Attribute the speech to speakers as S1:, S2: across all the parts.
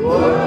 S1: Yes,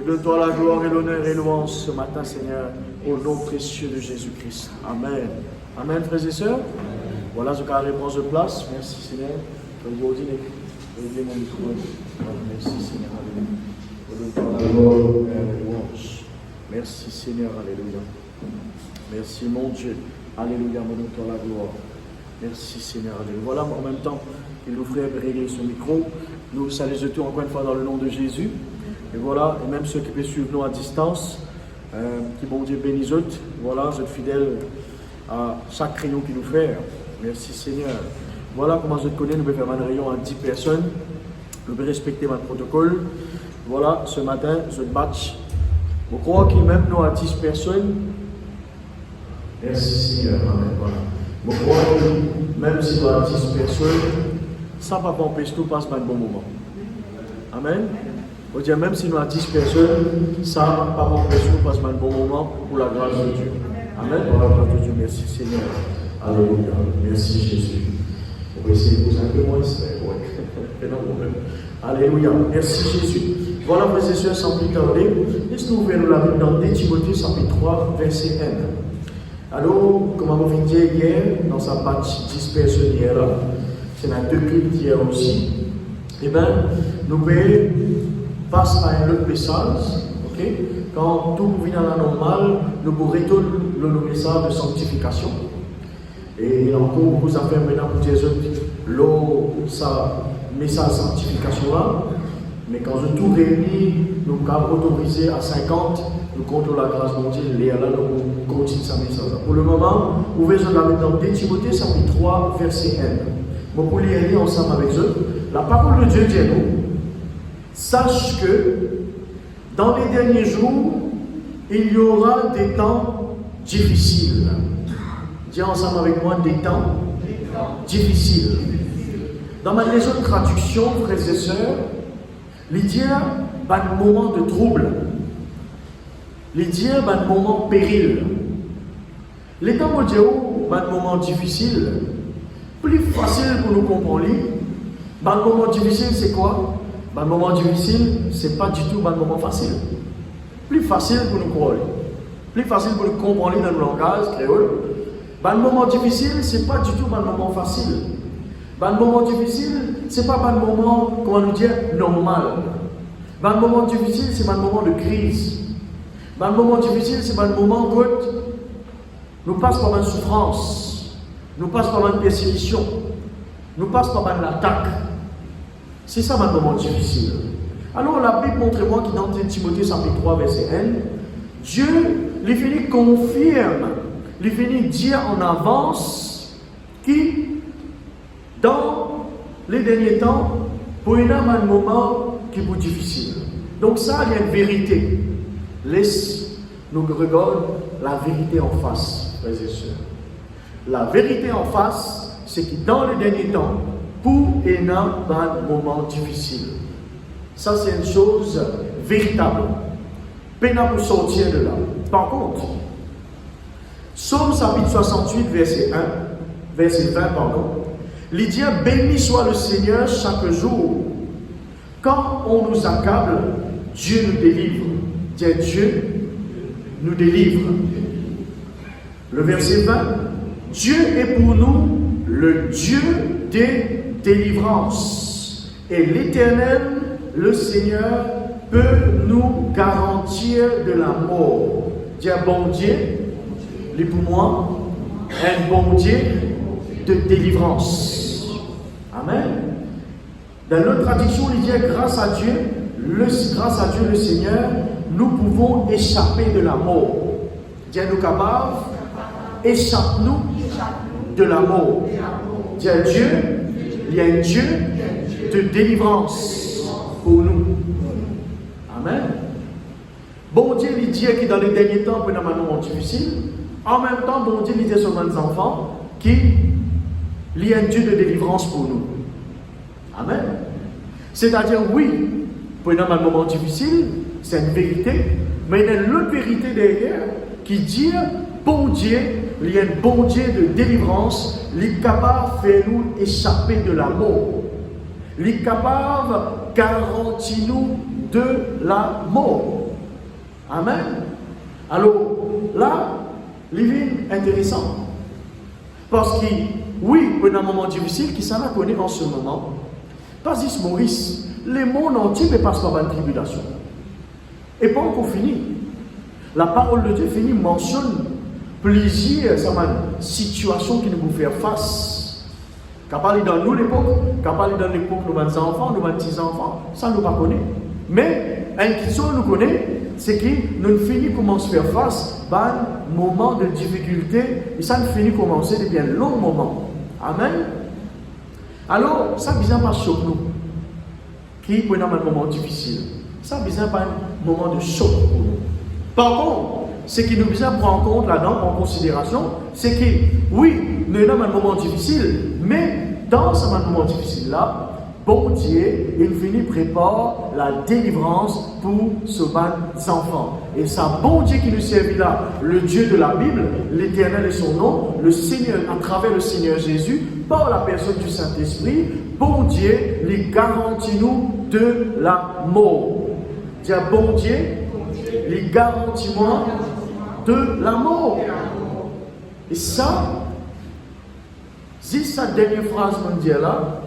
S1: Donne-toi la gloire et l'honneur et louange ce matin, Seigneur, au nom précieux de Jésus-Christ. Amen. Amen, frères et sœurs. Voilà, je vais prendre place. Merci, Seigneur. Aujourd'hui, mon micro. Merci, Seigneur. Donne-toi la gloire et la louange. Merci, Seigneur. Alléluia. Merci, mon Dieu. Alléluia, donne-toi la gloire. Merci, Seigneur. Alléluia. Voilà, en même temps, il nous ferait régler son micro. Nous saluons tout encore une fois dans le nom de Jésus. Et voilà, et même ceux qui peuvent suivre nous à distance, qui bon Dieu bénisse eux. Voilà, je suis fidèle à chaque réunion qu'il nous fait. Merci Seigneur. Voilà comment je te connais, nous pouvons faire une réunion à 10 personnes. Nous pouvons respecter notre protocole. Voilà, ce matin, je batch. Je crois qu'il même nous à 10 personnes. Merci Seigneur. Amen. Voilà. Je crois que même si nous à 10 personnes, ça ne va pas empêcher tout passe un bon moment. Amen. On dit même si nous avons 10 personnes, ça ne va pas empêcher nous passer un bon moment pour la grâce de Dieu. Amen. Pour la grâce de Dieu. Merci Seigneur. Alléluia. Merci Jésus. On va essayer de vous un peu moins. Alléluia. Merci Jésus. Voilà, frères et sœurs, sans plus tarder, laissez-nous ouvrir la Bible dans 2 Timothée chapitre 3, verset 1. Alors, comme on vient dire hier, dans sa page 10 personnes hier là, c'est dans 2 cultes hier aussi, eh bien, nous pouvons passer à un autre message, ok? Quand tout vient dans la normale, nous pourrons retourner le message de sanctification. Et il y a encore beaucoup d'affaires maintenant pour dire ça message de sanctification là. Mais quand je tout réunis, nous pouvons autoriser à 50, nous comptons la grâce de Dieu, et là nous continuons ce message. Pour le moment, ouvrez la Bible dans 2 Timothée chapitre 3, verset 1. Nous pouvons lire ensemble avec eux. La parole de Dieu dit à nous, sache que dans les derniers jours, il y aura des temps difficiles. Dis ensemble avec moi, des temps difficiles. Dans ma maison de traduction, frères et sœurs, il y a un moment de trouble. Il y a un moment péril. Les temps mondiaux, un moment difficile. Plus facile pour nous comprendre. Un moment difficile, c'est quoi? Un moment difficile, ce n'est pas du tout un moment facile. Plus facile pour nous croire. Plus facile pour nous comprendre dans le langage créole. Un moment difficile, ce n'est pas du tout un moment facile. Un moment difficile, ce n'est pas un moment, comment nous dire, normal. Un moment difficile, c'est un moment de crise. Un moment difficile, c'est un moment où nous passons par une souffrance, nous passons par une persécution, nous passons par une attaque. C'est ça un moment difficile. Alors la Bible montre-moi qu'il dans 2 Timothée chapitre 3, verset 1, Dieu, il finit confirme, il finit dire en avance qui, dans les derniers temps, pour un moment qui est difficile. Donc ça, il y a une vérité. Laisse-nous regarder la vérité en face, frères et sœurs. La vérité en face, c'est que dans les derniers temps, pour un moment difficile. Ça, c'est une chose véritable. Peine pour sortir de là. Par contre, Psaume chapitre 68, verset 20, il dit, béni soit le Seigneur chaque jour. Quand on nous accable, Dieu nous délivre. Dieu nous délivre. Le verset 20, Dieu est pour nous le Dieu des délivrances. Et l'Éternel, le Seigneur, peut nous garantir de la mort. Dis bon Dieu, il est pour moi un bon Dieu de délivrance. Amen. Dans notre traduction, il dit grâce à Dieu le Seigneur, nous pouvons échapper de la mort. Dieu nous capable, échappe-nous de la mort. Dieu, il y a un Dieu de délivrance pour nous. Amen. Bon Dieu, il dit que dans les derniers temps, pour un moment difficile, en même temps, bon Dieu, il dit sur nos enfants qu'il y a un Dieu de délivrance pour nous. Amen. C'est-à-dire, oui, pour un moment difficile, c'est une vérité, mais il y a une autre vérité derrière qui dit, bon Dieu, il y a un bon Dieu de délivrance, il est capable de faire nous échapper de la mort. Il est capable de garantir nous de la mort. Amen. Alors, là, l'ivine intéressant. Parce que, oui, pendant un moment difficile, qui s'en a connu en ce moment, pas juste Maurice, le monde entier ne passe par une tribulation. Et pas encore fini. La parole de Dieu finit mentionne plusieurs situations qui nous vont faire face. Qu'à parler dans nous l'époque, qu'à parler dans l'époque de nos enfants, de nos petits-enfants, ça nous pas connaît. Mais, une question nous connaît, c'est que nous finissons commencer à faire face à un moment de difficulté, et ça nous finit commencer depuis un long moment. Amen. Alors, ça ne vient pas sur nous, qui pendant un moment difficile. Ça ne vient pas un moment de choc pour nous. Par contre, ce qui nous vient prendre en compte là-dedans, en considération, c'est que, oui, nous avons un moment difficile, mais dans ce moment difficile-là, bon Dieu, il finit prépare la délivrance pour ce bas enfants. Et ça, bon Dieu qui nous servit là, le Dieu de la Bible, l'Éternel est son nom, le Seigneur, à travers le Seigneur Jésus, par la personne du Saint-Esprit, bon Dieu, les garantit nous de la mort. Dis bon Dieu, les garantit moi de la mort. Et ça, c'est sa dernière phrase mondiale là,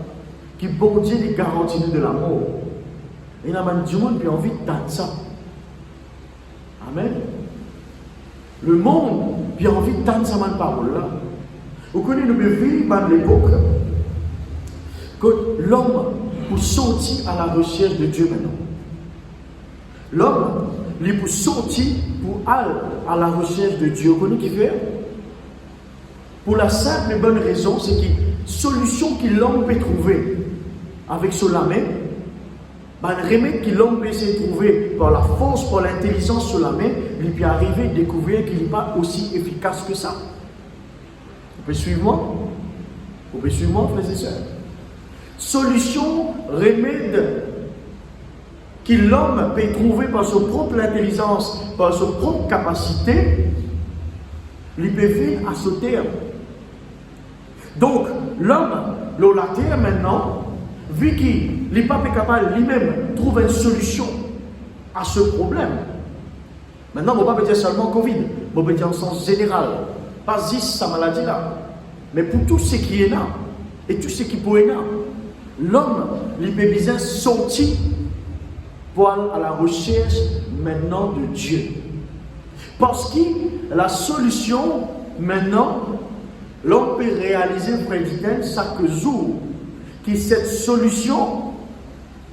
S1: qui bon Dieu les garantit de la mort. Et il y a du monde qui a envie d'entendre ça. Amen. Le monde qui a envie d'entendre cette parole-là. Vous connaissez, nous vivons dans l'époque que l'homme pour sortir à la recherche de Dieu maintenant. L'homme, il pour sortir pour aller à la recherche de Dieu. Vous connaissez qui fait? Pour la simple et bonne raison, c'est que la solution que l'homme peut trouver avec son main, le remède que l'homme peut se trouver par la force, par l'intelligence sur la main, il peut arriver à découvrir qu'il n'est pas aussi efficace que ça. Vous pouvez suivre moi? Vous pouvez suivre moi, frères et sœurs? Solution, remède que l'homme peut trouver par sa propre intelligence, par sa propre capacité, il peut venir à ce terme. Donc, l'homme, la terre maintenant, vu qu'il n'est pas capable lui-même de trouver une solution à ce problème, maintenant, on ne va pas dire seulement Covid, on va dire en sens général, pas juste sa maladie-là, mais pour tout ce qui est là, et tout ce qui peut être là, l'homme, il peut bien sortir pour aller à la recherche maintenant de Dieu. Parce que la solution, maintenant, l'homme peut réaliser chaque jour que cette solution,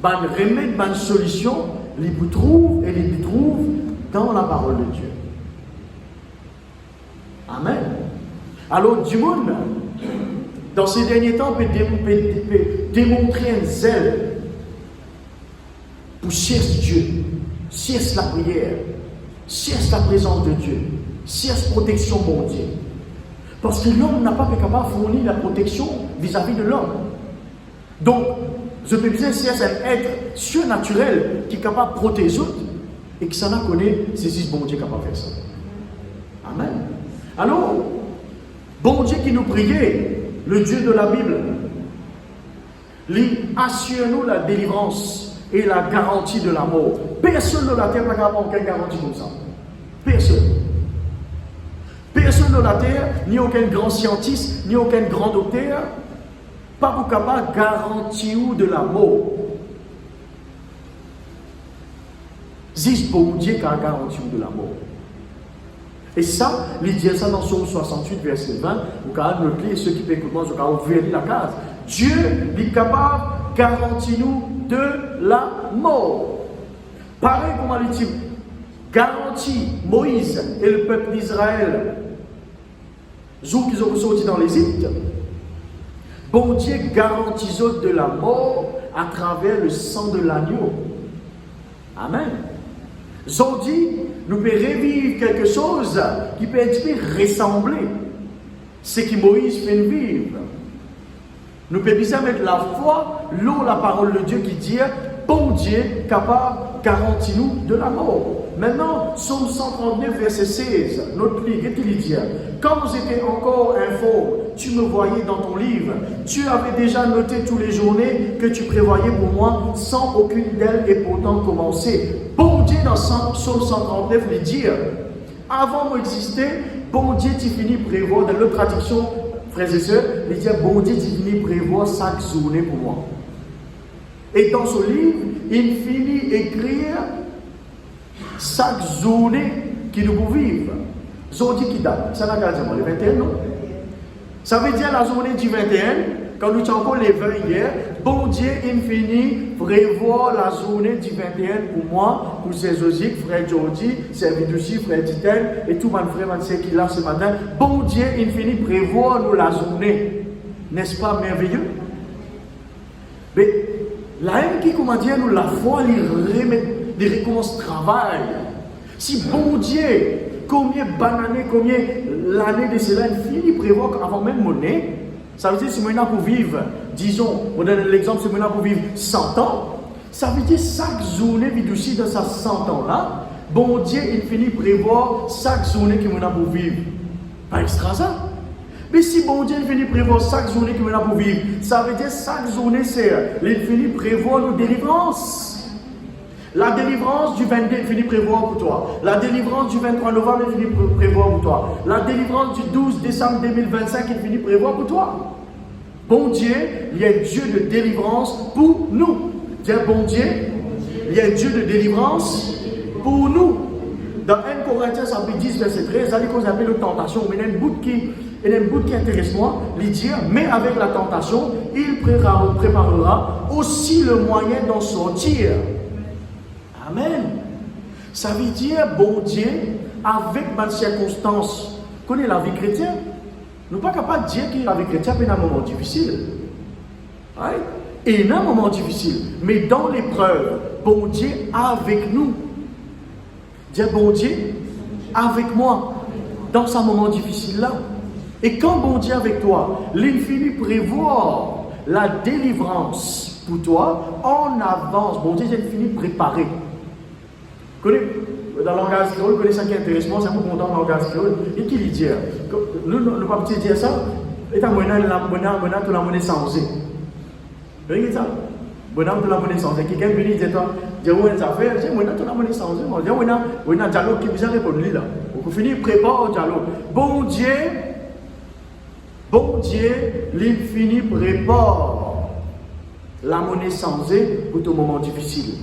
S1: remède, une solution, il trouve dans la parole de Dieu. Amen. Alors, du monde, dans ces derniers temps, peut démontrer un zèle pour chercher Dieu, chercher la prière, chercher la présence de Dieu, chercher la protection de Dieu. Parce que l'homme n'a pas été capable de fournir la protection vis-à-vis de l'homme. Donc, je peux dire c'est un être surnaturel qui est capable de protéger l'autre et qui s'en a connu, c'est juste bon Dieu qui est capable de faire ça. Amen. Alors, bon Dieu qui nous priait, le Dieu de la Bible, lui assure-nous la délivrance et la garantie de la mort. Personne de la terre n'a aucune garantie comme ça. Personne. Personne de la terre, ni aucun grand scientiste, ni aucun grand docteur, pas pour capable de garantir de la mort. Juste pour Dieu qui a garanti de la mort. Et ça, il dit ça dans Somme 68, verset 20, vous pouvez noter, et ceux qui peuvent écouter, vous pouvez ouvrir la case. Dieu est capable de garantir nous de la mort. Pareil comme il dit, garantit Moïse et le peuple d'Israël, jour qu'ils ont sorti dans l'Égypte, bon Dieu garantit de la mort à travers le sang de l'agneau. Amen. Ils ont dit, nous pouvons revivre quelque chose qui peut être ressembler à ce que Moïse fait vivre. Nous pouvons bien mettre la foi, l'eau, la parole de Dieu qui dit, bon Dieu capable de garantir nous de la mort. Maintenant, Psaume 139, verset 16, notre livre, qu'est-il dit? Quand j'étais encore informe, tu me voyais dans ton livre. Tu avais déjà noté toutes les journées que tu prévoyais pour moi, sans aucune d'elles et pourtant commencer. Bon Dieu, dans Psaume 139, il dit, avant moi exister, bon Dieu, tu finis prévoir, dans l'autre traduction, frères et sœurs, il dit, bon Dieu, tu finis prévoir chaque journée pour moi. Et dans ce livre, il finit écrire chaque journée qui nous pouvons vivre. Journée qui date, ça n'a qu'à dire, le 21, non? Ça veut dire la journée du 21, quand nous avons encore les 20 hier, bon Dieu, il finit prévoir la journée du 21 pour moi, pour ces Josique, frère Jordi, Servidouci, frère Titel, et tout mon frère, mon qui est là ce matin. Bon Dieu, il finit prévoir nous la journée. N'est-ce pas merveilleux? Mais la haine qui, comment dire, nous la foi, il recommence travail. Si bon Dieu, combien d'années, combien l'année de cela, il finit prévoir qu'avant même monnaie, ça veut dire si maintenant pour vivre, disons, on donne l'exemple, si maintenant pour vivre 100 ans, ça veut dire chaque journée, vidouci dans sa 100 ans là, bon Dieu, il finit prévoir chaque journée qui maintenant pour vivre. Pas extra ça. Mais si bon Dieu, il finit prévoir chaque journée qui maintenant pour vivre, ça veut dire chaque journée, c'est, il finit prévoir nos délivrances. La délivrance du 22, il finit prévoir pour toi. La délivrance du 23 novembre, il finit prévoir pour toi. La délivrance du 12 décembre 2025, il finit prévoir pour toi. Bon Dieu, il y a un Dieu de délivrance pour nous. Dis bon Dieu, il y a un Dieu de délivrance pour nous. Dans 1 Corinthiens, chapitre 10, verset 13, ça dit qu'on appelle la tentation. Mais il y a un bout qui intéresse moi, il dit, mais avec la tentation, il préparera aussi le moyen d'en sortir. Amen. Ça veut dire, bon Dieu, avec ma circonstance, connaît la vie chrétienne. Nous ne sommes pas capables de dire que la vie chrétienne est un moment difficile. Right? Et un moment difficile. Mais dans l'épreuve, bon Dieu avec nous. Dire bon Dieu avec moi. Dans ce moment difficile là. Et quand bon Dieu avec toi, l'infini prévoit la délivrance pour toi en avance. Bon Dieu, l'infini préparé. Dans le langage créole, vous connaissez ça qui est intéressant, c'est un peu content dans le langage créole. Et qui lui dit, nous ne pas dire ça, et ta monnaie, tu la monnaie sans. Vous voyez ça? Bonhomme, tu la monnaie sans. Quelqu'un vient dire, tu as une affaire, tu la monnaie sans. On dit, on a un dialogue qui vient répondre là. On finit, prépare au dialogue. Bon Dieu, l'infini prépare la monnaie sans pour ton moment difficile.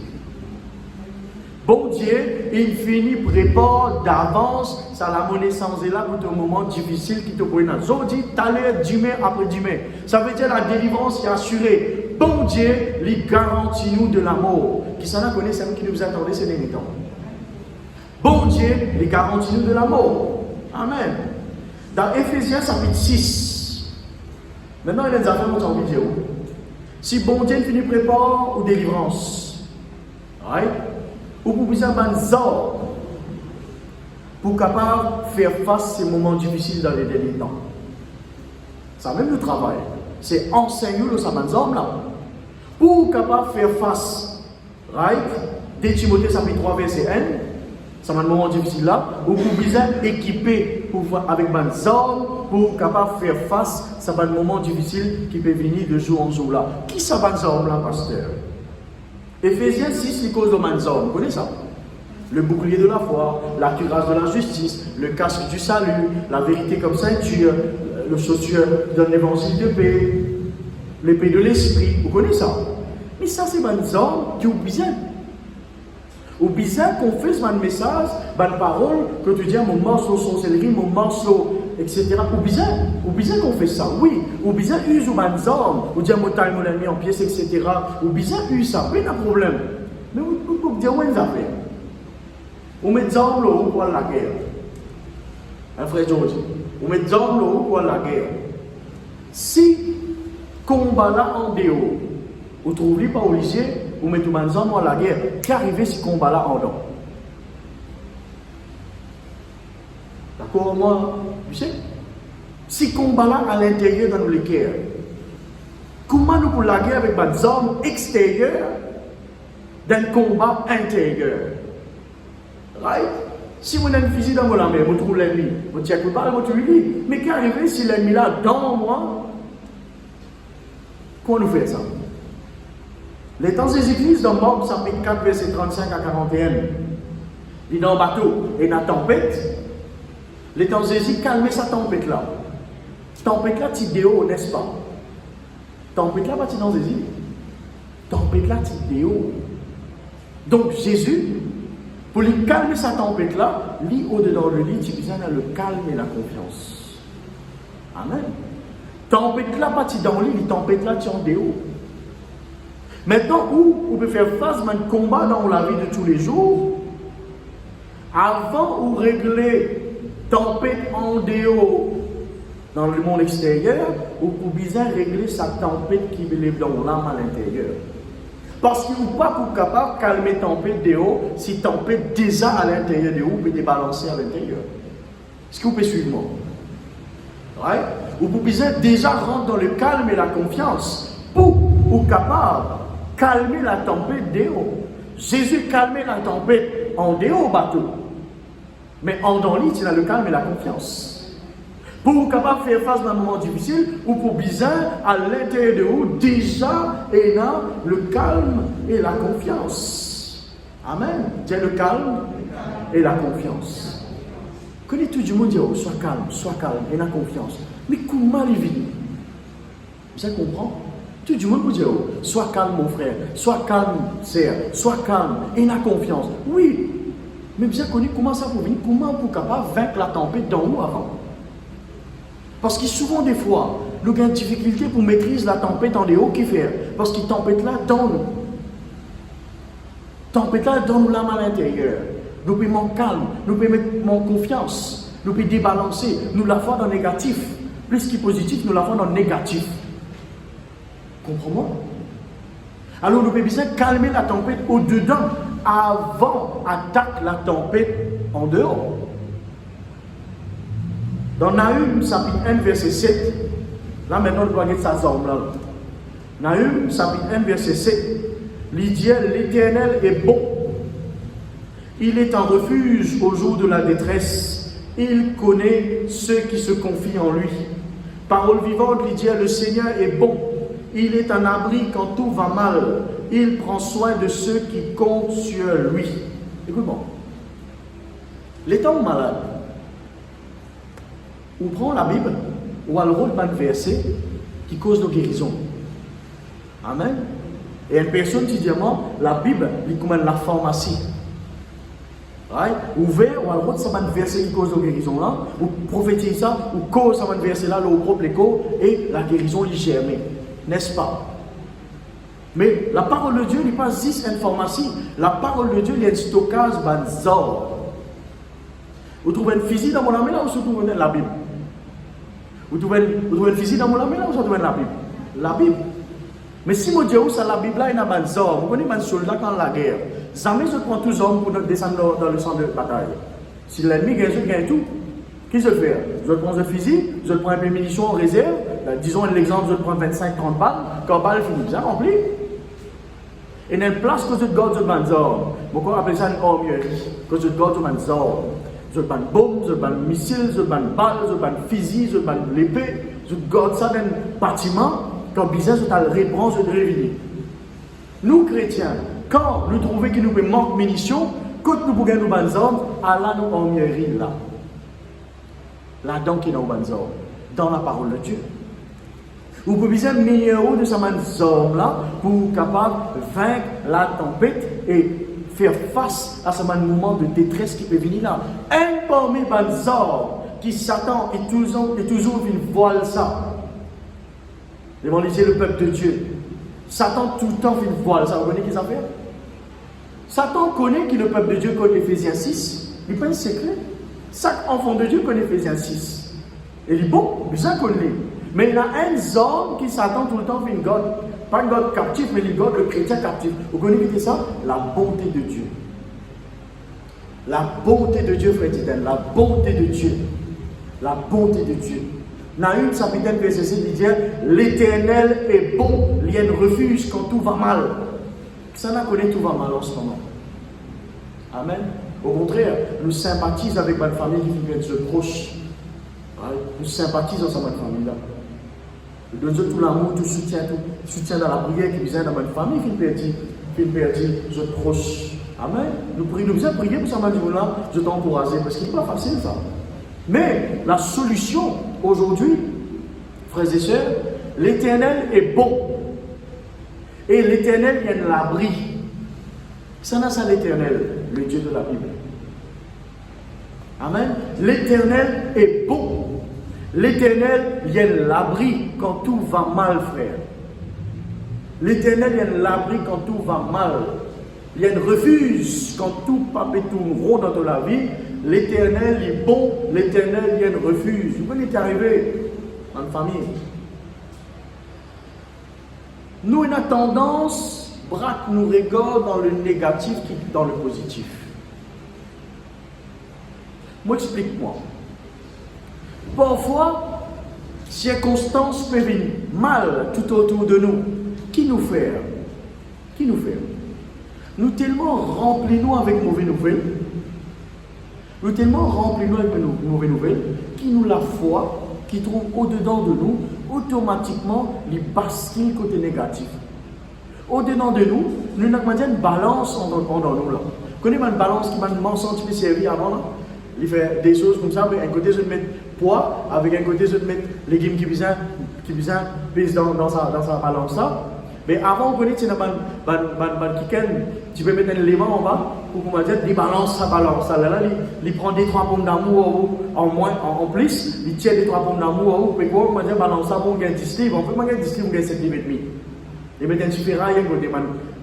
S1: Bon Dieu, il finit prépare d'avance ça la monnaie sans là pour ton moment difficile qui te prend. Aujourd'hui, t'allais demain après demain. Ça veut dire la délivrance est assurée. Bon Dieu, il garantit nous de la mort. Qui s'en a connu, c'est nous qui nous attendait ces derniers temps. Bon Dieu, il garantit nous de la mort. Amen. Dans Ephésiens chapitre 6, maintenant il y a des affaires que j'ai envie de dire. Si bon Dieu finit prépare ou délivrance, right? Ou pour besoin d'un ordre pour capable faire face à ces moments difficiles dans les derniers temps. Ça même le travail. C'est enseigner le sabanzom là. Pour capable faire face, right? Dès Timothée chapitre 3 verset 1, ça va un moment difficile là, ou pour besoin équiper pour avec des hommes pour capable faire face, ça va un moment difficile qui peut venir de jour en jour là. Qui ça va des hommes là, pasteur? Ephésiens 6, les causes de Manzor, vous connaissez ça? Le bouclier de la foi, la cuirasse de la justice, le casque du salut, la vérité comme ceinture, le chaussure de l'évangile de paix, l'épée de l'esprit, vous connaissez ça? Mais ça, c'est Manzor qui est bizarre. Ou bizarre qu'on fait ce message, une parole, que tu dis mon morceau, son céleri, mon morceau, etc. Ou bizarre qu'on fait ça, oui. Ou bizarre use ou manzor, ou dire mon taille, mon ami en pièces, etc. Ou bizarre use ça, pas de problème. Mais vous dire où est-ce que vous mettez des hommes là pour la guerre. Un frère George, vous mettez des hommes là pour la guerre. Si combat là en dehors, vous ne trouvez pas au lycée, vous mettez des hommes à la guerre, qu'arrive ce combat là en dehors? D'accord, moi, tu sais, si combat là à l'intérieur dans nos cœurs, comment nous pouvons la guerre avec des hommes extérieurs d'un combat intérieur? Right? Si vous avez un fusil dans la main, vous trouvez l'ennemi, vous tirez le balle, vous tuez lui. Mais qu'arrive si l'ennemi là dans moi? Comment nous fait ça? Les temps Jésus-Christ, dans Marc chapitre 4, verset 35 à 41, il est dans le bateau et dans la tempête. Les temps Jésus calme sa tempête là. Tempête là, tu déo, n'est-ce pas? Tempête là, tu dans Jésus. Tempête là, tu déo. Donc Jésus, pour lui calmer sa tempête là, lui au-dedans de lui, tu besoin le calme et la confiance. Amen. Tempête là, pas dans lui, tempête là, tu en déo. Maintenant, où on peut faire face à un combat dans la vie de tous les jours, avant ou régler tempête en déo dans le monde extérieur, ou pour bien régler sa tempête qui lève dans l'âme à l'intérieur. Parce qu'il n'est pas pour capable de calmer tempête déo si tempête déjà à l'intérieur de vous peut débalancer à l'intérieur. Est-ce que vous pouvez suivre moi? Ouais? Ou pour bien déjà rentrer dans le calme et la confiance pour ou capable calmer la tempête déo. Jésus calmait la tempête en déo au bateau. Mais en dans l'île, il a le calme et la confiance. Pour vous capable de faire face à un moment difficile, ou pour bizarre, à l'intérieur de vous, déjà, et là, le calme et la confiance. Amen. Tiens, le calme et la confiance. Connais tout le monde dit, oh, sois calme et la confiance. Mais comment il vit? Vous comprenez? Tout le monde peut dire, oh, sois calme mon frère, sois calme sœur, sois calme et la confiance. Oui, mais bien connu comment ça pour venir, comment pour capable vaincre la tempête dans nous avant. Parce que souvent des fois, nous avons une difficulté pour maîtriser la tempête en haut qui fait. Parce que tempête là dans nous. Tempête là dans nous l'âme à l'intérieur. Nous pouvons manquer calme, nous pouvons mettre confiance, nous pouvons débalancer, nous la faisons dans le négatif. Plus que positif, nous la faisons dans le négatif. Comprenez-moi? Alors nous pouvons bien calmer la tempête au-dedans avant d'attaquer la tempête en dehors. Dans Nahum, chapitre 1, verset 7, là maintenant, nous voyons sa zone là. Nahum, chapitre 1, verset 7, il dit, l'Éternel est bon. Il est un refuge au jour de la détresse. Il connaît ceux qui se confient en lui. Parole vivante, il dit, le Seigneur est bon. Il est un abri quand tout va mal. Il prend soin de ceux qui comptent sur lui. Écoute-moi. L'état malade, on prend la Bible, ou on roule un verset qui cause nos guérisons. Amen. Et une personne qui dit, la Bible, c'est comme la pharmacie. Right? Ouvert, ou alors ça va un verset qui cause nos guérisons là, ou prophétiser ça, ou cause ça va un verset là, le propre l'écho, et la guérison lui germe. N'est-ce pas? Mais la parole de Dieu n'est pas juste une pharmacie. La parole de Dieu, il y a un stockage banzor. Vous trouvez une physique dans mon âme là, ou vous trouvez la Bible? Vous trouvez une physique dans mon âme là, ou vous trouvez la Bible? La Bible. Mais si mon Dieu, ça la Bible là, il y a un banzor. Vous connaissez un soldat dans la guerre. Jamais je prends tous les hommes pour descendre dans le champ de bataille. Si l'ennemi gagne tout, qui se fait? Je prends un fusil, je prends un peu de munitions en réserve. Disons l'exemple, je prends 25-30 balles. Quand la balle finit, bien rempli. Et dans une place que je garde de banzor, mon corps appelle ça une armurerie. Que je garde de banzor. Je prends une bombe, je prends un missile, je prends une balle, je prends un fusil, je prends l'épée. Je garde ça dans un bâtiment. Quand bizarre, je te le reprends, je te réveille. Nous, chrétiens, quand nous trouvons qu'il nous manque de munitions, quand nous pouvons nous banzor, Allah nous armurerie là. Là-dedans qui est dans le banzor, dans la parole de Dieu. Vous pouvez bien meilleur de ce banzor là pour capable de vaincre la tempête et faire face à ce moment de détresse qui peut venir là. Un parmi les banzor qui Satan est toujours une voile ça. Demandez le peuple de Dieu. Satan tout le temps fait une voile ça. Vous connaissez qui ça fait? Satan connaît que le peuple de Dieu connaît Ephésiens 6. Il n'est pas un secret. Chaque enfant de Dieu connaît Ephésiens 6. Et il est bon, bien connaît. Mais il y a un homme qui s'attend tout le temps fait une God. Pas une God captif, mais une God le chrétien captif. Vous connaissez ça? La bonté de Dieu. La bonté de Dieu, frère Titen. La bonté de Dieu. La bonté de Dieu. Nahum, chapitre 1, verset 7, il dit, l'Éternel est bon, il y a un refuge quand tout va mal. Ça n'a connaît tout va mal en ce moment. Amen. Au contraire, nous sympathisons avec ma famille qui vient de se proche. Nous sympathisons avec ma famille là. Donne tout l'amour, tout soutien dans la prière qui vient dans votre famille, qui perdit, je proche. Amen. Nous devons prier pour ça, là, je t'encourage, parce qu'il n'est pas facile ça. Mais la solution aujourd'hui, frères et sœurs, l'Éternel est bon. Et l'Éternel vient de l'abri. Ça n'a ça l'Éternel, le Dieu de la Bible. Amen. L'Éternel est bon. L'Éternel vient de l'abri quand tout va mal, frère. L'Éternel vient de l'abri quand tout va mal. Il y a une refuse quand tout pape tourne rond dans la vie. L'Éternel est bon, l'Éternel vient de refuse. Vous voyez, il est arrivé dans une famille. Nous, on a tendance, braque nous regarde dans le négatif qui dans le positif. Moi, explique-moi. Parfois, circonstances peuvent venir mal tout autour de nous. Qui nous fait? Qui nous fait? Nous tellement remplis-nous avec mauvaises nouvelles. Nous tellement remplis-nous avec mauvaises nouvelles, qui nous la foi, qui trouve au-dedans de nous, automatiquement, les bascules côté négatif. Au-dedans de nous, nous avons une balance en nous là. Vous connaissez une balance qui m'a senti de servir avant là? Il fait des choses comme ça, avec un côté je mets poids, avec un côté je mets légumes qui visent dans sa balance là. Mais avant, on connaît que tu peux mettre un élément en bas pour qu'on dire il balance sa balance. Là, il prend des 3 pommes d'amour en moins, en plus, il tire des 3 pommes d'amour, puis on va dire balance ça, on gagne 10 livres, on peut pas gagner 10 livres, on gagne 7 livres et demi. Et maintenant, tu fais rien,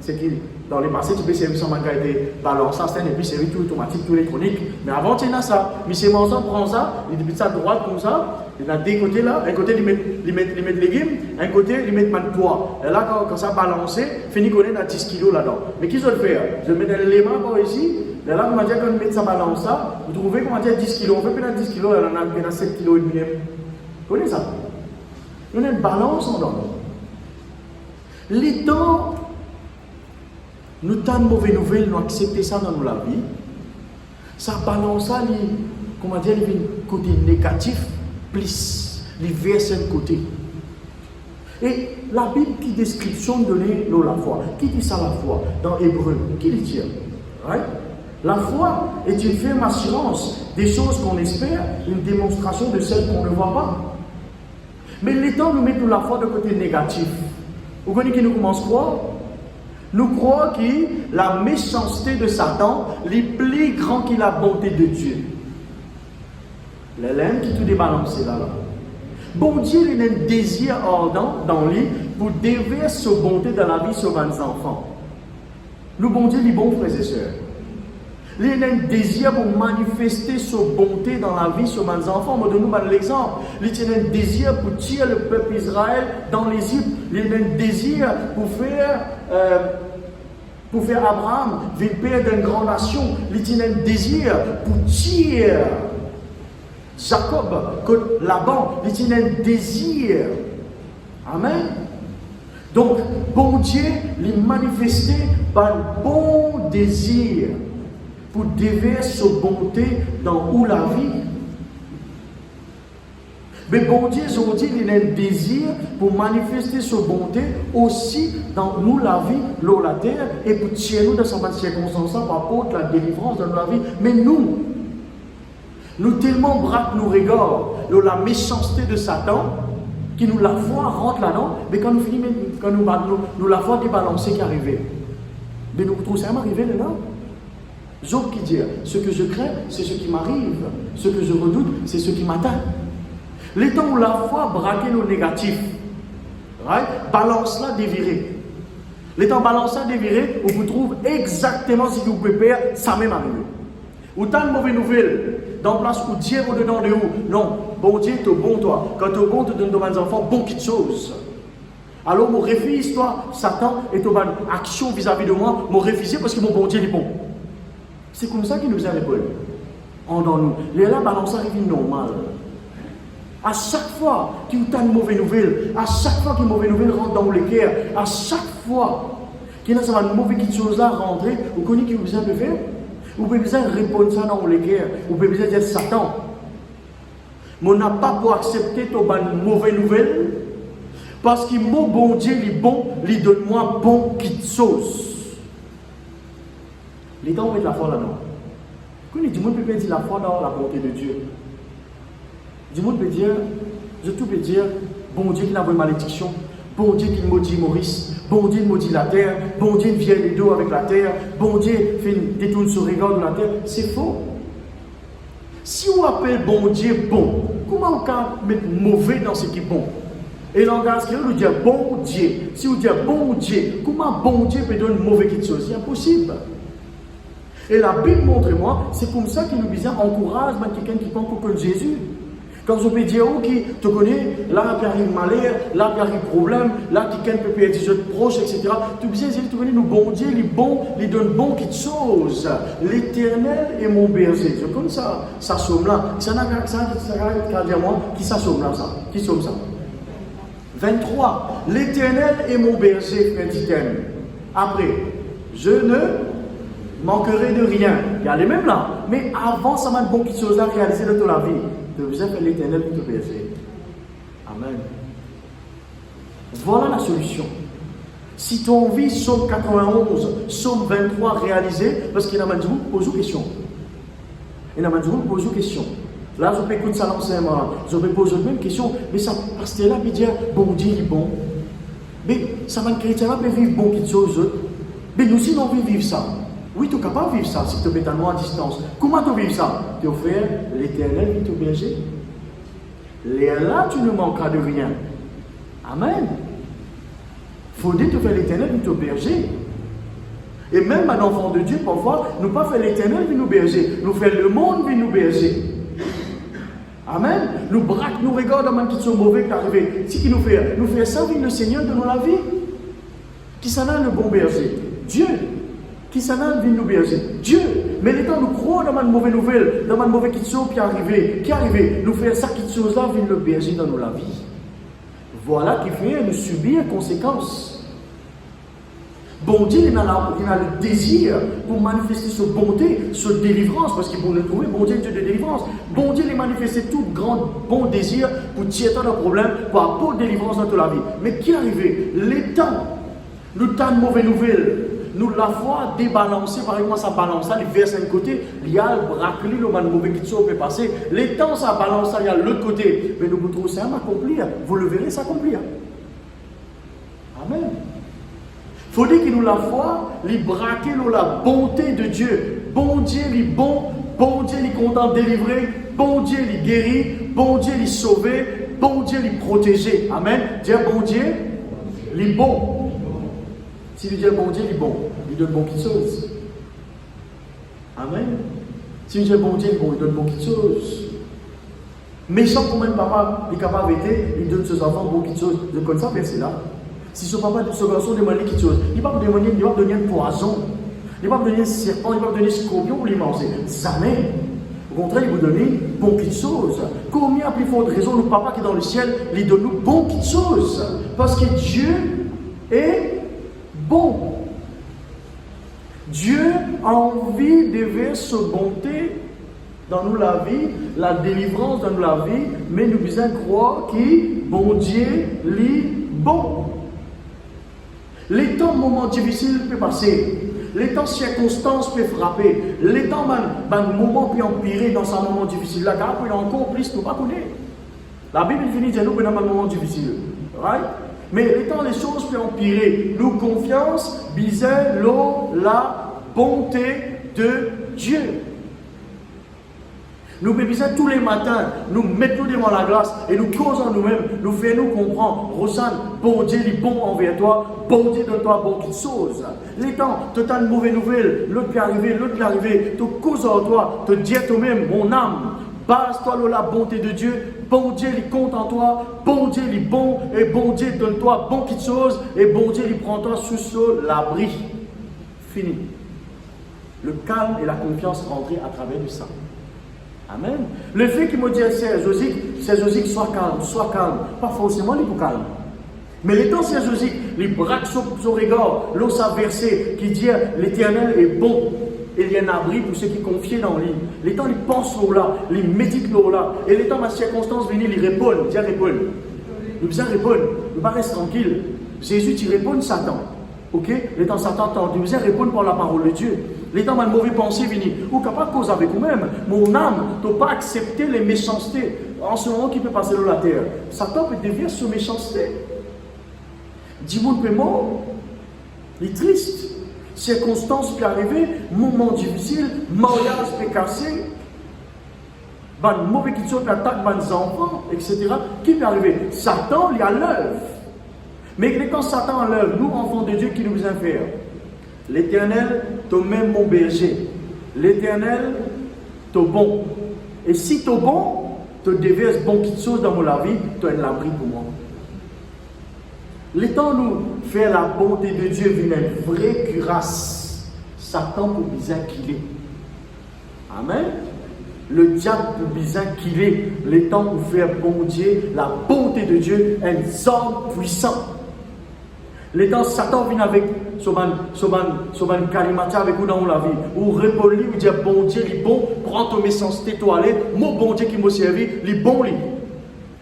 S1: c'est qui dans les passés, tu peux servir sans manquer de balance, et puis servir tout automatique, tout électronique. Mais avant, tu as ça. Mais c'est mon sang prend ça, il met ça à droite comme ça. Il a deux côtés là, un côté il met légumes, un côté il met man poids. Et là quand ça balance, fini qu'on est à 10 kg là-dedans. Mais qu'est-ce que je vais faire? Je mets un élément par ici, et là comment dire quand on met ça balance ça, vous trouvez comment dire 10 kg, on fait pas 10 kg, on a 7 kg et demi. Vous connaissez ça? On a une balance en dedans. Les temps, nous avons de mauvaises nouvelles, nous acceptons ça dans la vie. Ça balance ça, comment dire, le côté négatif. Plus, les versets de côté. Et la Bible qui description donnée nous la foi. Qui dit ça la foi? Dans Hébreu, qui dit? Right? La foi est une ferme assurance des choses qu'on espère, une démonstration de celles qu'on ne voit pas. Mais les temps nous mettent la foi de côté négatif. Vous connaissez qui nous commence à croire? Nous croyons que la méchanceté de Satan est plus grande que la bonté de Dieu. L'élève qui tout débalancé là. Bon Dieu, il a un désir ardent dans lui pour déverser sa bonté dans la vie sur nos enfants. Le bon Dieu, les bons frères et sœurs. Il a un désir pour manifester sa bonté dans la vie sur nos enfants. Moi, donne-nous l'exemple. Il a un désir pour tirer le peuple Israël dans l'Égypte. Il a un désir pour faire Abraham le père d'une grande nation. Il a un désir pour tirer Jacob, que Laban, il a un désir. Amen. Donc, bon Dieu, il manifesté par un bon désir pour déverser sa bonté dans où la vie. Mais bon Dieu, aujourd'hui, il a un désir pour manifester sa bonté aussi dans nous, la vie, l'eau, la terre, et pour tirer nous dans cette circonstance par rapport à la délivrance dans la vie. Mais nous tellement braque nous regardons la méchanceté de Satan, qui nous la foi rentre là-dedans, mais quand nous finissons, quand nous la foi débalancée qui arrive. Mais nous trouvons ça arrivé là-dedans. Job qui dit, ce que je crains, c'est ce qui m'arrive. Ce que je redoute, c'est ce qui m'atteint. Les temps où la foi braque nos négatifs, right? Balance là déviré. Les temps balance là déviré, on vous trouve exactement ce que vous pouvez faire, ça même arrive. Ou t'as une mauvaise nouvelle, dans la place où Dieu est au-dedans de vous. Non, bon Dieu, tu es bon toi. Quand tu es bon, tu donnes aux enfants bon petites choses. Alors, mon refuse, toi, Satan, et ton action vis-à-vis de moi, mon refusé parce que mon bon Dieu est bon. C'est comme ça qu'il nous a l'épaule. En dans nous. Les là, balance arrive normal. À chaque fois qu'il y a une mauvaise nouvelle, à chaque fois qu'une mauvaise nouvelle rentre dans le cœur, à chaque fois qu'il y a une mauvaise chose là rentrer, vous connaissez ce que vous avez faire? Vous pouvez besoin de répondre ça dans le cœur. Vous pouvez besoin de dire Satan. Mais on n'a pas pour accepter ton mauvaise nouvelle. Parce que mon bon Dieu, il est bon, il donne-moi bon qui sauce. Les temps, on met de la foi là-dedans. Quand il dit, monde peut dire la foi dans la bonté de Dieu. Du monde peut dire, je tout peux dire, bon Dieu qui n'a pas de malédiction, bon Dieu qui maudit Maurice, bon Dieu qui maudit la terre, bon Dieu qui vient les dos avec la terre, bon Dieu fait détourne son regard de la terre. C'est faux. Si on appelle bon Dieu bon, comment on peut mettre mauvais dans ce qui est bon? Et langage qui nous dit bon Dieu. Si on dit bon Dieu, comment bon Dieu peut donner mauvais quelque chose? C'est impossible. Et la Bible montre-moi, c'est comme ça qu'il nous dit encourage quelqu'un qui pense pour Jésus. Quand je peux dire, ok, tu connais, là il arrive malheur, là il arrive problème, là quelqu'un peut perdre des autres proches, etc. Tu peux dire, tu connais, nous bon Dieu, il est bon, il donne bon quelque chose. L'Éternel est mon berger. Je connais ça, ça somme là. Ça n'a qu'à dire moi, qui ça somme là, ça? Qui somme ça? 23. L'Éternel est mon berger, frère dit-elle. Après, je ne manquerai de rien. Il y a les mêmes là. Mais avant, ça m'a de bon quelque chose à réaliser de toute la vie. Tu veux faire l'Éternel pour te berger. Amen. Voilà la solution. Si tu as envie, Psaume 91, Psaume 23 réalisé, parce qu'il y en a qui pose une question. Il y en a qui pose une question. Là, je peux écouter ça l'enseignement, je peux poser la même question, mais ça, parce que là, il dit, bon Dieu, il est bon. Mais ça va chrétien là peut vivre bon quelque chose. Mais nous aussi, on veut vivre ça. Oui, tu es capable de vivre ça si tu es à distance. Comment tu vis ça? Tu offres l'Éternel qui te berger. Là, tu ne manqueras de rien. Amen. Il faut dire que tu fais l'Éternel qui te berger. Et même un enfant de Dieu, parfois, nous pas faire l'Éternel qui nous berger. Nous faisons le monde qui nous berger. Amen. Nous braquons, nous regardons même qui sont mauvais qui arrivent. Si qui nous fait servir le Seigneur de la vie. Qui s'en a le bon berger? Dieu. Qui s'en a nous berger? Dieu. Mais les temps nous croyons dans une mauvaise nouvelle, dans une mauvaise question qui arrive, nous faire ça qui chose là, vient le berger dans la vie. Voilà qui fait nous subir conséquences. Bon Dieu, il a le désir pour manifester sa bonté, sa délivrance, parce qu'il faut le trouver, bon Dieu, Dieu de délivrance. Bon Dieu, il a manifesté tout grand bon désir pour tirer dans le problème, pour apporter délivrance dans toute la vie. Mais qui est arrivé? Les temps, nous temps de mauvaises nouvelles, nous la foi débalancée, par exemple, ça balance, ça, il verse d'un côté, il y a le bracli, le mauvais qui peut passer. Les temps, ça balance, ça, il y a l'autre côté. Mais nous vous trouvons ça m'accomplir, vous le verrez s'accomplir. Amen. Il faut dire que nous la foi, les braquer la bonté de Dieu. Bon Dieu, il est bon, bon Dieu, il est content de délivrer, bon Dieu, il est guéri, bon Dieu, il est sauvé, bon Dieu, il est protégé. Amen. Dire bon Dieu, il est bon. Si il dit bon Dieu, il est bon, il donne bon quelque chose. Amen. Si il dit bon Dieu, il est bon, il donne bon quelque chose. Méchant comme un papa, il est capable d'être, il donne ses enfants bon quelque chose. Je connais ça, verset là. Si ce papa, ce garçon demande quelque chose, il ne va pas donner un poison, il ne va pas donner un serpent, il ne va pas donner un scorpion pour les manger. Jamais. Au contraire, il vous donne bon quelque chose. Combien plus forte raison, le papa qui est dans le ciel, il donne nous bon quelque chose. Parce que Dieu est bon. Dieu a envie de verser sa bonté dans nous la vie, la délivrance dans nous la vie, mais nous devons croire que bon Dieu est bon. Les temps, moments difficiles peuvent passer. Les temps, circonstances peuvent frapper. Les temps, moments peuvent empirer dans un moment difficile. Là, car il y a encore plus, nous ne connaissons pas. La Bible finit de nous que dans un moment difficile. Right? Mais les temps, les choses peuvent empirer. Nous, confiance, bisait la bonté de Dieu. Nous bébisons tous les matins, nous mettons devant la grâce et nous causons nous-mêmes, nous faisons comprendre, Rosanne, bon Dieu est bon envers toi, bon Dieu donne toi bon toute chose. Les temps, tu as une mauvaise nouvelle, l'autre peut arriver, tu causes en toi, te dis toi-même, mon âme, base-toi la bonté de Dieu, bon Dieu il compte en toi, bon Dieu il est bon, et bon Dieu donne toi bon toute chose, et bon Dieu il prend toi sous l'abri. Fini. Le calme et la confiance rentrent à travers du sang. Amen. Le fait qu'il me dit à c'est Josique, sois calme. Pas forcément il est pour calme. Mais les temps c'est Josique, les braques son regard, l'eau s'est versée, qui dit l'Éternel est bon. Il y a un abri pour ceux qui confient dans lui. Les temps ils pensent l'eau là, ils méditent l'eau là. Et les temps ma circonstance venir, ils répondent, dis répondent. nous besoin répondre, nous pas rester tranquille. Jésus, tu réponds Satan. Ok? Les temps Satan, tu besoin répondre par la parole de Dieu. Les temps, ma mauvaise pensée venir. Ou capable de cause avec vous-même. Mon âme, tu ne peux pas accepter les méchancetés en ce moment qui peut passer dans la terre. Satan peut devenir sur méchanceté. Dis-moi peut mort. Il est triste. Circonstances peut arriver, moments difficiles, mariage peut casser. Ban mauvais qui sont attaque ban enfants, etc. Qui peut arriver? Satan, il y a l'œuvre. Mais quand Satan a l'œuvre, nous, enfants de Dieu, qui nous besoin faire? L'Éternel, tu même mon berger. L'Éternel, tu es bon. Et si tu es bon, tu déverses bon quelque chose dans la vie, tu es un abri pour moi. Le temps nous faire la bonté de Dieu vient une vraie cuirasse. Satan pour bizarre qu'il est. Amen. Le diable pour bizarre qu'il est. Le temps pour faire bon Dieu, la bonté de Dieu, un homme puissant. Le temps Satan vient avec son calimata avec nous dans la vie. Ou répondre, ou dire bon Dieu, il est bon, prends ton méchanceté, toi aller, mon bon Dieu qui m'a servi, il est bon, lui.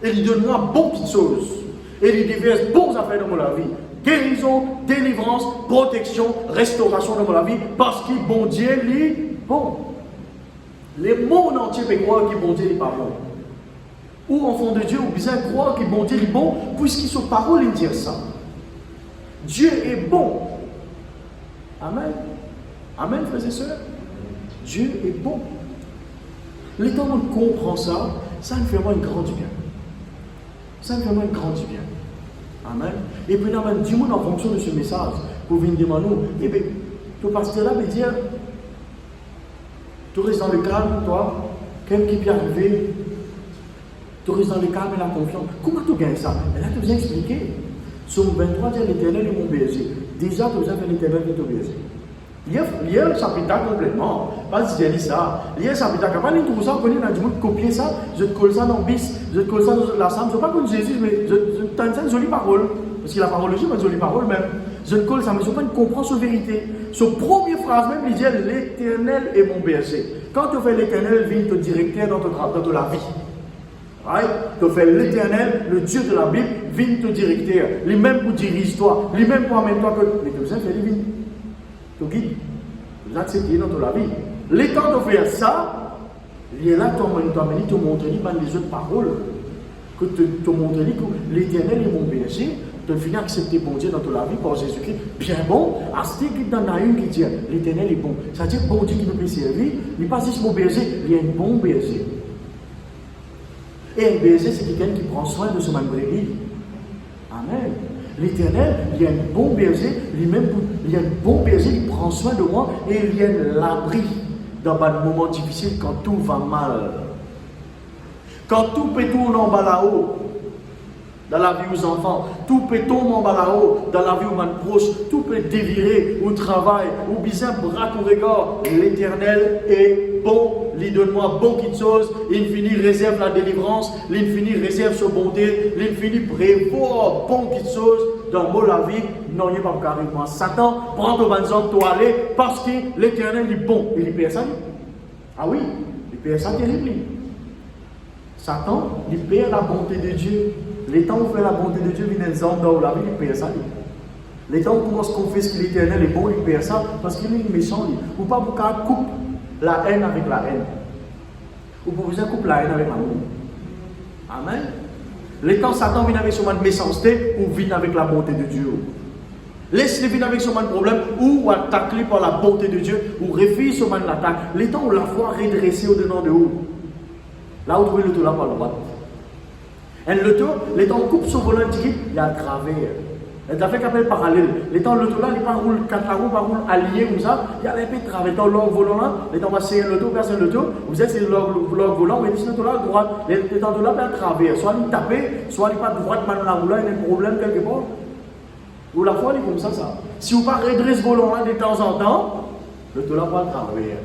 S1: Et il donne moi bon petites choses. Et il déverse bonnes affaires dans ma vie. Guérison, délivrance, protection, restauration dans ma vie. Parce qu'il bon Dieu, il est bon. Les mondes entiers peuvent croire qu'il bon Dieu n'est pas bon. Ou enfant de Dieu, ou bien croire qu'il bon Dieu est bon, puisqu'il sont parole il dit ça. Dieu est bon. Amen. Amen, frères et sœurs. Dieu est bon. Les temps où on comprend ça, ça nous fait vraiment une grande bien. Ça me fait vraiment un grand bien. Amen. Et puis, du monde en fonction de ce message, pour venir demander, et bien, le pasteur là veut dire, tu restes dans le calme, toi, quelqu'un qui peut arriver, tu restes dans le calme et la confiance. Comment tu gagnes ça? Et là, tu viens expliquer. Somme 23 dit l'Éternel est mon berger. Déjà, tu as fait l'Éternel est ton berger. Hier, le chapitre complètement. Pas si j'ai dit ça. Hier, le chapitre, quand on trouve ça, on connaît, on a dit, copier ça, je te colle ça dans bis, je te colle ça dans la Sam. Je ne sais pas comme Jésus, mais je t'enseigne une jolie parole. Parce que la parole de Dieu, c'est une jolie parole même. Je te colle ça, mais je ne sais pas comprendre sa vérité. Sa première phrase même, il dit l'Éternel est mon berger. Quand tu fais l'Éternel, il vient te directer dans la vie. Right? Tu fais l'Éternel, le Dieu de la Bible, vient te directer. Lui-même pour diriger toi, lui-même pour amener toi que. Mais tu as fait lui tu guides, tu acceptes dans la vie. Les temps de faire ça, il est là, tu te montres les autres paroles, que tu montres que l'Éternel est mon berger, tu finis à accepter bon Dieu dans la vie par Jésus-Christ. Bien bon, à ce qui dans la une qui dit l'Éternel est bon. C'est-à-dire bon Dieu qui nous peut servir, il n'est pas juste mon berger, il est un bon berger. Et un berger, c'est quelqu'un qui prend soin de son brebis. Amen. L'Éternel, il y a un bon berger, lui-même, il y a un bon berger, il prend soin de moi et il y a l'abri dans des moments difficiles quand tout va mal. Quand tout peut tourner en bas là-haut, dans la vie aux enfants, tout peut tomber en bas là-haut, dans la vie aux man proches, tout peut dévirer au travail, ou bien bras au regard. L'Éternel est bon, il donne-moi bon quelque chose, l'infini réserve la délivrance, l'infini réserve sa bonté, l'infini prévoit bon quelque chose dans mon la vie, non, il n'y a pas carrément. Satan, prends ton banzan, toi aller, parce que l'Éternel est bon, il perd ça. Ah oui, il perd ça terrible. Satan, il perd la bonté de Dieu. Les temps où on fait la bonté de Dieu, il y a des hommes dans la vie, il perd ça. Les temps où on commence à confesser que l'Éternel est bon, il perd ça, parce qu'il est méchant. Ou pas pour qu'on coupe la haine avec la haine. Ou pour vous couper la haine avec l'amour. Amen. Les temps Satan vient avec son méchanceté, ou vient avec la bonté de Dieu. Laisse-le venir avec son problème, ou attaque-le par la bonté de Dieu, ou refuse son l'attaque. Les temps où la foi redressée au-dedans de haut. Là où vous trouvez le tout là par la droite. Et le tout, les temps coupe son volant il y a à travers. Et ça fait qu'appelle parallèle. Les temps le tout là, il pas roule 4 roues, pas roule allié comme ça. Il y a un peu de travers. Les temps l'orgue volant là, les temps va serrer le tout, personne le tout. Vous êtes sur l'orgue volant, mais ici le tout là à droite. Les temps de là, il y a à travers. Soit il tape, soit il pas de droite, maintenant la roue là, il y a un problème quelque part. Ou la foi, il est comme ça. Si vous pas redresse ce volant là de temps en temps, le tout là va à travers.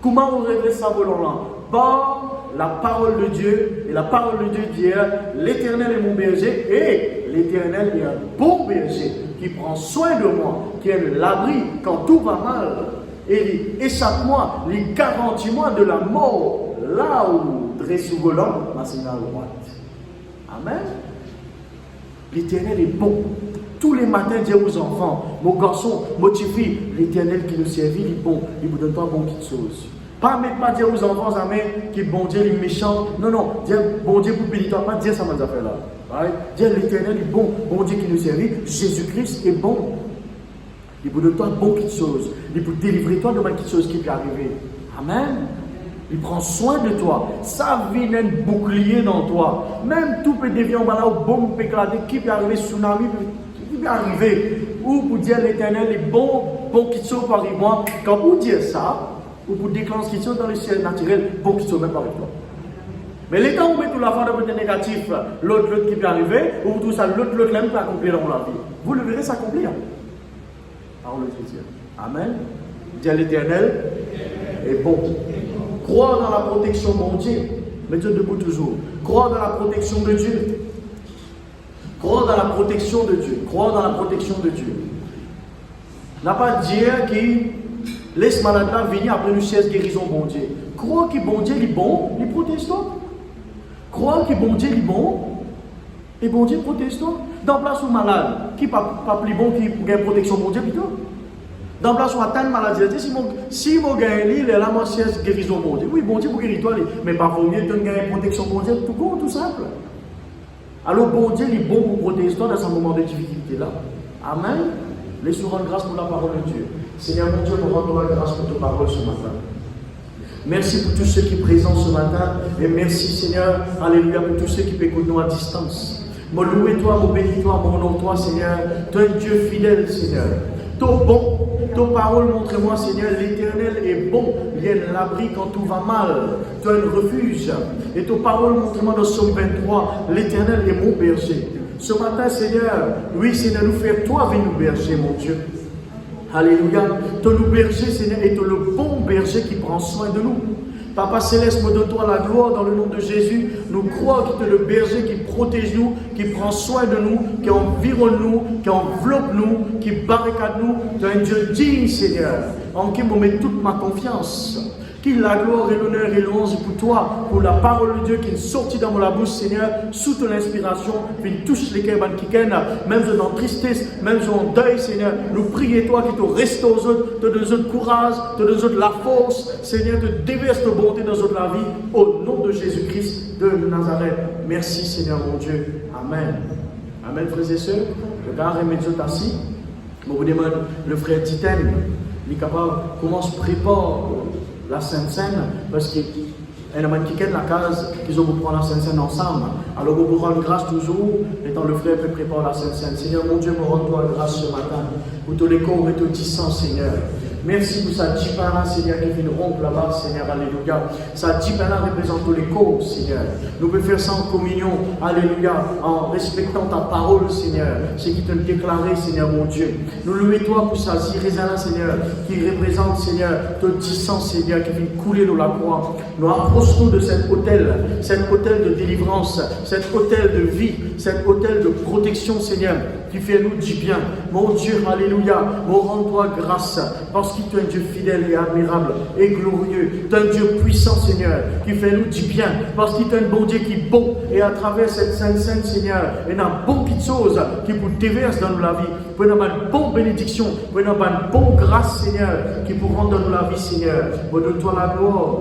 S1: Comment on redresse ce volant là? Par la parole de Dieu, et la parole de Dieu dit l'Éternel est mon berger, et l'Éternel est un bon berger qui prend soin de moi, qui est l'abri quand tout va mal, et il échappe-moi, il garantit-moi de la mort, là où dresse au volant, ma signal droite. Amen. L'Éternel est bon. Tous les matins, dis aux enfants, mon garçon, mon petit fille, l'Éternel qui nous servit, il est bon. Il vous donne pas bon petite chose. Pas dire aux enfants, que bon Dieu est méchant. Non, non. Dire bon Dieu pour bénir toi, pas dire ça, mes affaires là. Right? Dire l'Éternel est bon. Bon Dieu qui nous servit. Jésus-Christ est bon. Il vous donne toi bon petite chose. Il vous délivrer toi de ma petite chose qui peut arriver. Amen. Il prend soin de toi. Ça vient un bouclier dans toi. Même tout peut devenir en bas où bombe peut éclater, qui peut arriver, tsunami, qui peut arriver. Ou pour dire l'Éternel est bon, bon qui sauve par moi. Quand vous dites ça, ou pour déclencher qui sauve dans le ciel naturel, bon qui sauve même par toi. Mais les temps où vous mettez tout la fin de côté négatif, l'autre qui peut arriver, ou tout ça, l'autre même peut accomplir dans la vie. Vous le verrez s'accomplir. Parole de Dieu. Amen. Dire l'Éternel est bon. Croire dans la protection de mon Dieu. Mettez debout toujours. Croire dans la protection de Dieu. Croire dans la protection de Dieu. Croire dans la protection de Dieu. N'a pas dire qui laisse malade là venir après une chaise guérison bon Dieu. Croire que bon Dieu est bon, il protège toi. Croire que bon Dieu est bon, et bon Dieu protège toi. Dans place où malade, qui pas plus bon qui pour gagner protection bon Dieu plutôt. Dans place où atteint maladie, si mon gagne il est là mon chaise guérison bon Dieu. Oui, bon Dieu pour guérir toi, mais pas pour mieux de gagner protection bon Dieu, tout court, tout simple. Alors bon Dieu il est bon pour protéger toi dans ce moment de difficulté là. Amen. Laissez-nous rendre grâce pour la parole de Dieu. Seigneur mon Dieu, nous rendons grâce pour ta parole ce matin. Merci pour tous ceux qui sont présents ce matin. Et merci Seigneur, alléluia, pour tous ceux qui écoutent nous à distance. Mon loué-toi, mon bénis-toi, mon honore-toi Seigneur. Tu es un Dieu fidèle Seigneur. Ton bon, ton parole montre-moi Seigneur, l'Éternel est bon. Il y a l'abri quand tout va mal. Tu es un refuge. Et ton parole montre-moi dans Psaume 23, l'Éternel est mon berger. Ce matin Seigneur, oui Seigneur, nous faire toi avec nous berger mon Dieu. Alléluia. Ton berger, Seigneur, est le bon berger qui prend soin de nous. Papa Céleste, me donne-toi la gloire dans le nom de Jésus. Nous croyons que tu es le berger qui protège nous, qui prend soin de nous, qui environne nous, qui enveloppe nous, qui barricade nous. Tu es un Dieu digne, Seigneur, en qui je mets toute ma confiance. Qu'il la gloire et l'honneur et l'onge pour toi, pour la parole de Dieu qui est sortie dans la bouche, Seigneur, sous ton inspiration, qui touche les cœurs qui kennent, même dans tristesse, même en deuil, Seigneur. Nous prions toi qui te reste aux autres, te donnes autres courage, te donnes autres la force, Seigneur, te déverse de bonté dans notre la vie, au nom de Jésus-Christ de Nazareth. Merci, Seigneur mon Dieu. Amen. Amen, frères et sœurs. Le gars remettre assis. Je vous demande, le frère Titane, il est capable, comment se prépare la Sainte Seine, parce qu'il y a un qui quitte la case, qu'ils ont prendre la Sainte Seine ensemble. Alors vous rendre grâce toujours, étant le frère peut préparer la Sainte Seine. Seigneur mon Dieu, me rends-toi grâce ce matin, pour tous les corps et tous les sangs, Seigneur. Merci pour ça, 10 pains là, Seigneur, qui vient rompre là-bas, Seigneur, alléluia. Ça, 10 pains là représente tous les corps, Seigneur. Nous pouvons faire ça en communion, alléluia, en respectant ta parole, Seigneur. Ce qui te déclaré, Seigneur, mon Dieu. Nous louons toi pour ça, si là, Seigneur, qui représente, Seigneur, ton 10 sang, Seigneur, qui vient couler dans la croix. Nous approchons de cet hôtel de délivrance, cet hôtel de vie, cet hôtel de protection, Seigneur, qui fait nous du bien. Mon Dieu, alléluia, nous rends-toi grâce, parce que tu es un Dieu fidèle et admirable et glorieux. Tu es un Dieu puissant, Seigneur, qui fait nous du bien, parce que tu es un bon Dieu qui est bon. Et à travers cette Sainte Seine, Seigneur, il y a beaucoup de choses qui vous déversent dans la vie. Pour nous une bonne bénédiction, pour nous une bonne grâce, Seigneur, qui vous rend dans la vie, Seigneur. Donne-toi la gloire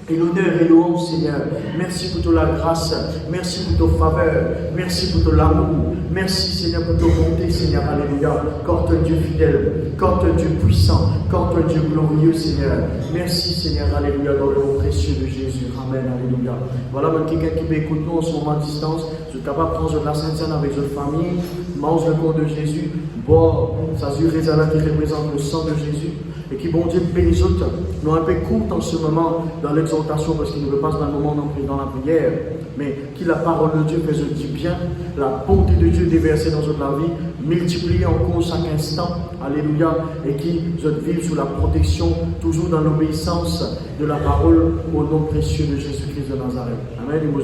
S1: et l'honneur et l'honneur, Seigneur. Merci pour toute la grâce, merci pour ta faveur, merci pour ton amour, merci, Seigneur, pour ta bonté, Seigneur, alléluia. Quand tu es Dieu fidèle, quand tu es Dieu puissant, quand tu es Dieu glorieux, Seigneur. Merci, Seigneur, alléluia, dans le nom précieux de Jésus. Amen, alléluia. Voilà, même quelqu'un qui m'écoute nous en ce moment à distance, je suis capable de prendre la Sainte Seine avec votre famille, mange le corps de Jésus, boire sa zurézala qui représente le sang de Jésus. Et qui, bon Dieu, bénisse autres. Nous un peu court en ce moment dans l'exhortation parce qu'il ne veut pas dans le moment dans la prière. Mais qui la parole de Dieu faisait du bien, la bonté de Dieu déversée dans notre vie, multipliée encore chaque instant. Alléluia. Et qui vivent sous la protection, toujours dans l'obéissance de la parole au nom précieux de Jésus-Christ de Nazareth. Amen. Et nous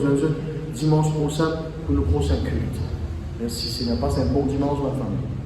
S1: dimanche prochain pour le prochain culte. Merci Seigneur. Passe un bon dimanche, ma famille.